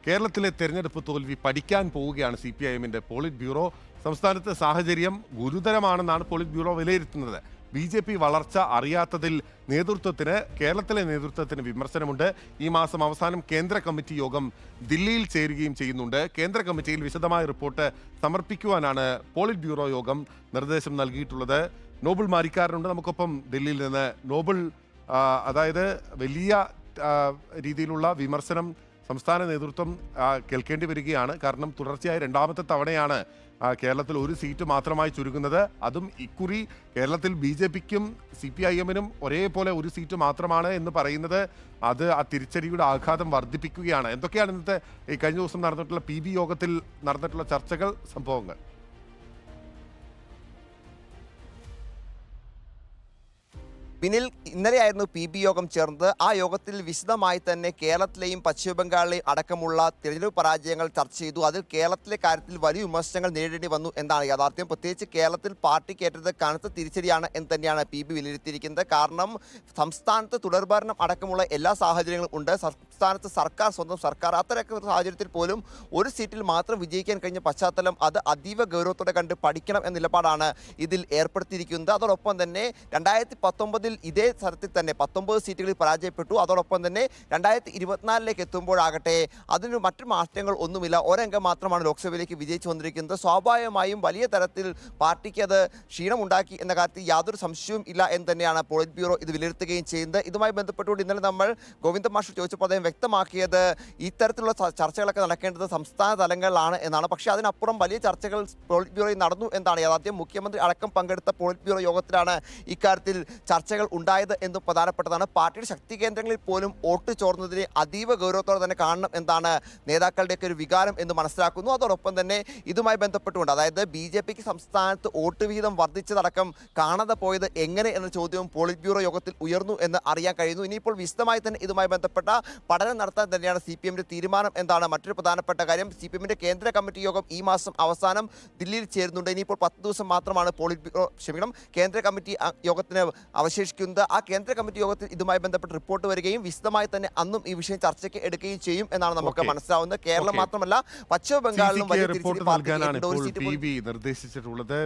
കേരളത്തിലെ തെരഞ്ഞെടുപ്പ് തോൽവി പഠിക്കാൻ പോവുകയാണ് CPIM-ന്റെ പോളിറ്റ് ബ്യൂറോ. സംസ്ഥാനത്തെ സാഹചര്യം ഗുരുതരമാണെന്നാണ് പോളിറ്റ് ബ്യൂറോ വിലയിരുത്തുന്നത്. BJP വളർച്ച അറിയാത്തതിൽ കേരളത്തിലെ നേതൃത്വത്തിന് വിമർശനമുണ്ട്. ഈ മാസം അവസാനം കേന്ദ്ര കമ്മിറ്റി യോഗം ദില്ലിയിൽ ചേരുകയും ചെയ്യുന്നുണ്ട്. കേന്ദ്ര കമ്മിറ്റിയിൽ വിശദമായ റിപ്പോർട്ട് സമർപ്പിക്കുവാനാണ് പോളിറ്റ് ബ്യൂറോ യോഗം നിർദ്ദേശം നൽകിയിട്ടുള്ളത്. നോബിൾ മാരിക്കാരനുണ്ട് നമുക്കൊപ്പം ദില്ലിയിൽ നിന്ന്. നോബിൾ, അതായത് വലിയ രീതിയിലുള്ള വിമർശനം സംസ്ഥാന നേതൃത്വം കേൾക്കേണ്ടി വരികയാണ്. കാരണം തുടർച്ചയായി രണ്ടാമത്തെ തവണയാണ് കേരളത്തിൽ ഒരു സീറ്റ് മാത്രമായി ചുരുങ്ങുന്നത്. അതും ഇക്കുറി കേരളത്തിൽ BJP-ക്കും CPIM-നും ഒരേപോലെ ഒരു സീറ്റ് മാത്രമാണ് എന്ന് പറയുന്നത് അത് ആ തിരിച്ചടിയുടെ ആഘാതം വർദ്ധിപ്പിക്കുകയാണ്. എന്തൊക്കെയാണ് ഇന്നത്തെ ഈ കഴിഞ്ഞ ദിവസം നടന്നിട്ടുള്ള PB യോഗത്തിൽ നടന്നിട്ടുള്ള ചർച്ചകൾ, സംഭവങ്ങൾ? പിന്നിൽ ഇന്നലെയായിരുന്നു PB യോഗം ചേർന്നത്. ആ യോഗത്തിൽ വിശദമായി തന്നെ കേരളത്തിലെയും പശ്ചിമ ബംഗാളിലെയും അടക്കമുള്ള തിരഞ്ഞെടുപ്പ് പരാജയങ്ങൾ ചർച്ച ചെയ്തു. അതിൽ കേരളത്തിലെ കാര്യത്തിൽ വലിയ വിമർശനങ്ങൾ നേരിടേണ്ടി വന്നു എന്നാണ് യാഥാർത്ഥ്യം. പ്രത്യേകിച്ച് കേരളത്തിൽ പാർട്ടിക്ക് ഏറ്റത് കനത്ത തിരിച്ചടിയാണ് എന്ന് തന്നെയാണ് PB വിലയിരുത്തിയിരിക്കുന്നത്. കാരണം സംസ്ഥാനത്ത് തുടർഭരണം അടക്കമുള്ള എല്ലാ സാഹചര്യങ്ങളും ഉണ്ട്. സംസ്ഥാനത്ത് സ്വന്തം സർക്കാർ അത്തരമൊക്കെ സാഹചര്യത്തിൽ പോലും ഒരു സീറ്റിൽ മാത്രം വിജയിക്കാൻ കഴിഞ്ഞ പശ്ചാത്തലം അത് അതീവ ഗൗരവത്തോടെ കണ്ട് പഠിക്കണം എന്ന നിലപാടാണ് ഇതിൽ ഏർപ്പെടുത്തിയിരിക്കുന്നത്. അതോടൊപ്പം തന്നെ 2019 ഇതേ തരത്തിൽ തന്നെ 19 സീറ്റുകളിൽ പരാജയപ്പെട്ടു. അതോടൊപ്പം തന്നെ 2024 എത്തുമ്പോഴാകട്ടെ അതിന് മറ്റു മാറ്റങ്ങൾ ഒന്നുമില്ല. ഒരംഗം മാത്രമാണ് ലോക്സഭയിലേക്ക് വിജയിച്ചു വന്നിരിക്കുന്നത്. സ്വാഭാവികമായും വലിയ തരത്തിൽ പാർട്ടിക്ക് അത് ക്ഷീണമുണ്ടാക്കി എന്ന കാര്യത്തിൽ യാതൊരു സംശയവും ഇല്ല എന്ന് തന്നെയാണ് പോളിറ്റ് ബ്യൂറോ ഇത് വിലയിരുത്തുകയും ചെയ്യുന്നത്. ഇതുമായി ബന്ധപ്പെട്ടുകൊണ്ട് ഇന്നലെ നമ്മൾ ഗോവിന്ദ മാഷ് ചോദിച്ചപ്പോൾ അദ്ദേഹം വ്യക്തമാക്കിയത് ഇത്തരത്തിലുള്ള ചർച്ചകളൊക്കെ നടക്കേണ്ടത് സംസ്ഥാന തലങ്ങളിലാണ് എന്നാണ്. പക്ഷേ അതിനപ്പുറം വലിയ ചർച്ചകൾ പോളിറ്റ് ബ്യൂറോയിൽ നടന്നു എന്നാണ് യാഥാർത്ഥ്യം. മുഖ്യമന്ത്രി അടക്കം പങ്കെടുത്ത പോളിറ്റ് ബ്യൂറോ യോഗത്തിലാണ് ഇക്കാര്യത്തിൽ ചർച്ചകൾ ഉണ്ടായത് എന്നും പ്രധാനപ്പെട്ടതാണ്. പാർട്ടിയുടെ ശക്തി കേന്ദ്രങ്ങളിൽ പോലും വോട്ട് ചോർന്നതിനെ അതീവ ഗൗരവത്തോടെ തന്നെ കാണണം എന്നാണ് നേതാക്കളുടെയൊക്കെ ഒരു വികാരം എന്ന് മനസ്സിലാക്കുന്നു. അതോടൊപ്പം തന്നെ ഇതുമായി ബന്ധപ്പെട്ടുകൊണ്ട്, അതായത് BJP-ക്ക് സംസ്ഥാനത്ത് വോട്ട് വിഹിതം വർദ്ധിച്ചതടക്കം കാണാതെ പോയത് എങ്ങനെ എന്ന ചോദ്യവും പോളിറ്റ് ബ്യൂറോ യോഗത്തിൽ ഉയർന്നു എന്ന് അറിയാൻ കഴിയുന്നു. ഇനിയിപ്പോൾ വിശദമായി തന്നെ ഇതുമായി ബന്ധപ്പെട്ട പഠനം നടത്താൻ തന്നെയാണ് CPM-ന്റെ തീരുമാനം എന്നാണ് മറ്റൊരു പ്രധാനപ്പെട്ട കാര്യം. CPM-ന്റെ കേന്ദ്ര കമ്മിറ്റി യോഗം ഈ മാസം അവസാനം ദില്ലിയിൽ ചേരുന്നുണ്ട്. ഇനിയിപ്പോൾ 10 ദിവസം മാത്രമാണ് കേന്ദ്ര കമ്മിറ്റി യോഗത്തിന് അവശേഷിക്കുന്നത്. ആ കേന്ദ്ര കമ്മിറ്റി യോഗത്തിൽ ഇതുമായി ബന്ധപ്പെട്ട് റിപ്പോർട്ട് വരികയും വിശദമായി തന്നെ അന്നും ഈ വിഷയം ചർച്ചയ്ക്ക് എടുക്കുകയും ചെയ്യും എന്നാണ് നമുക്ക് മനസ്സിലാവുന്നത്. കേരളം മാത്രമല്ല പശ്ചിമ ബംഗാളിലും വലിയ റിപ്പോർട്ട് നൽകാനാണ് ഇപ്പോൾ PB നിർദ്ദേശിച്ചിട്ടുള്ളത്.